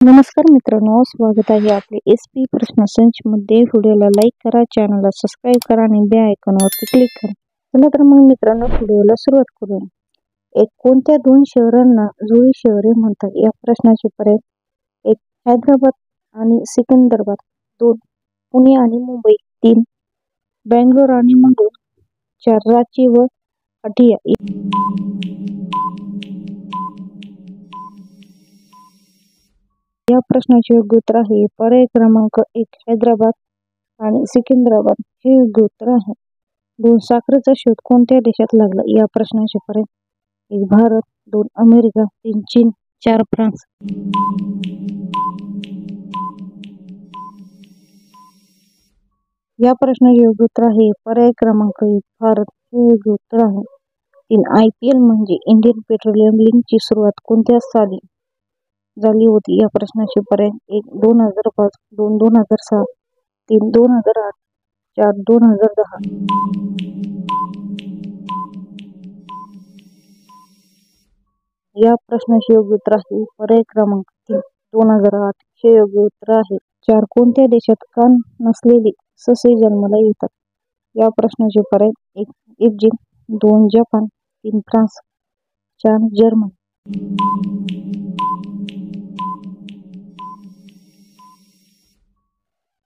नमस्कार मित्रांनो, स्वागत आहे आपले SP प्रश्न संच मध्ये। व्हिडिओला लाईक करा, चॅनलला सबस्क्राईब करा आणि बेल आयकॉनवरती क्लिक करा। चला तर मग मित्रांनो, व्हिडिओला सुरुवात करूया। एक कोणत्या दोन शहरांना जुळी शहरे म्हणतात या प्रश्नाचे पर्याय: एक हैदराबाद आणि सिकंदराबाद, 2 पुणे आणि मुंबई, 3 बेंगलोर आणि मंगळूर, 4 रांची व हटिया। या प्रश्नाचे योग्य उत्तर आहे पर्याय क्रमांक 1 हैदराबाद आणि सिकंदराबाद हे योग्य उत्तर आहे। 2 साखरेचा शोध कोणत्या देशात लागला या प्रश्नाचे पर्याय: 1 भारत, 2 अमेरिका, 3 चीन, 4 फ्रान्स। या प्रश्नाचे योग्य उत्तर आहे पर्याय क्रमांक 1 भारत हे योग्य उत्तर आहे। 3 IPL म्हणजे इंडियन पेट्रोलियम लीगची सुरुवात कोणत्या साली झाली होती या प्रश्नाचे पर्याय: 1 2005, 2 2006, 3 2008, 4 2010। या प्रश्नाचे योग्य उत्तर आहे पर्याय क्रमांक 3 2008 हे योग्य उत्तर आहे। 4 कोणत्या देशात कान नसलेले ससे जन्माला येतात या प्रश्नाचे पर्याय: 1 इजिप्त, 2 जपान, 3 फ्रान्स, 4 जर्मनी।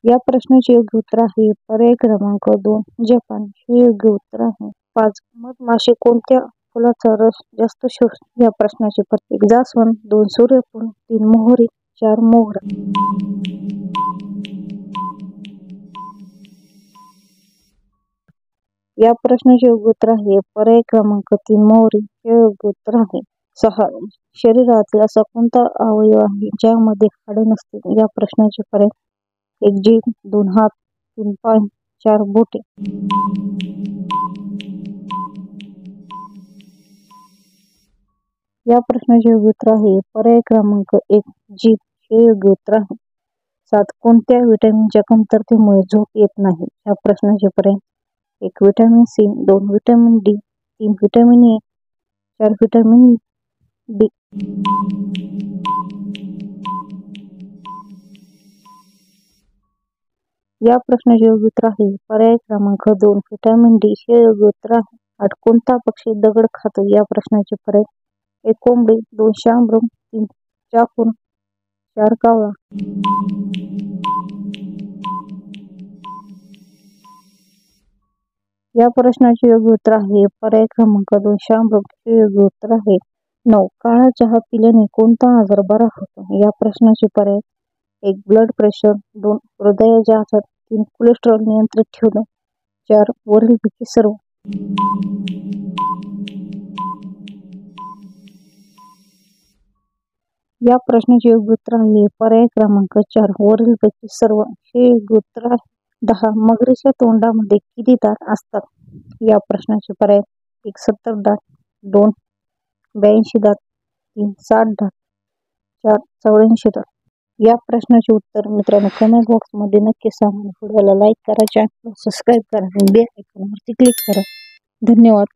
या प्रश्नाचे योग्य उत्तर आहे पर्याय क्रमांक 2 जपान हे योग्य उत्तर आहे। 5 मधमाशी कोणत्या फुलाचा रस जास्त शोषते या प्रश्नाचे पर्याय: 1 जास्वंद, 2 सूर्यफूल, 3 मोहरी, 4 मोगरा। या प्रश्नाचे योग्य उत्तर आहे पर्याय क्रमांक 3 मोहरी हे योग्य उत्तर आहे। 6 शरीरातील असा कोणता अवयव आहे ज्यामध्ये हाडे नसतील या प्रश्नाचे पर्याय: 1 जीभ, 2 हात, 3 पाय, 4 बोटे। या प्रश्नाचे योग्य उत्तर आहे पर्याय क्रमांक 1 जीभ हे योग्य उत्तर आहे। 7 कोणत्या व्हिटॅमिनच्या कमतरतेमुळे झोप येत नाही या प्रश्नाचे पर्याय: 1 vitamin C, 2 vitamin D, 3 vitamin A, 4 vitamin B. या प्रश्नाचे योग्य उत्तर आहे पर्याय क्रमांक 2 व्हिटॅमिन डी हे योग्य उत्तर आहे। 8 कोणता पक्षी दगड खातो या प्रश्नाचे पर्याय: 1 कोंबडी, 2 शांभ्रम, 3 चाकूर, 4 कावळा। या प्रश्नाचे योग्य उत्तर आहे पर्याय क्रमांक 2 शांभ्रम हे योग्य उत्तर आहे। 9 काळा चहा पिल्याने कोणता आजार बरा होतो या प्रश्नाचे पर्याय: 1 ब्लड प्रेशर, 2 हृदयाचे आजार, 3 कोलेस्ट्रॉल नियंत्रित ठेवणे, 4 वरीलपैकी सर्व। या प्रश्नाचे योग्य उत्तर आहे पर्याय क्रमांक 4 वरीलपैकी सर्व हे योग्य उत्तर आहे। 10 मगरीच्या तोंडामध्ये किती दात असतात या प्रश्नाचे पर्याय: 1 70 दात, 2 82 दात, 3 60 दात, 4 84 दात। या प्रश्नाचे उत्तर मित्रांनो कमेंट बॉक्स मध्ये नक्की सांगा। व्हिडिओला लाईक करा, चॅनलला सबस्क्राईब करा आणि बेल आयकॉनवरती क्लिक करा। धन्यवाद।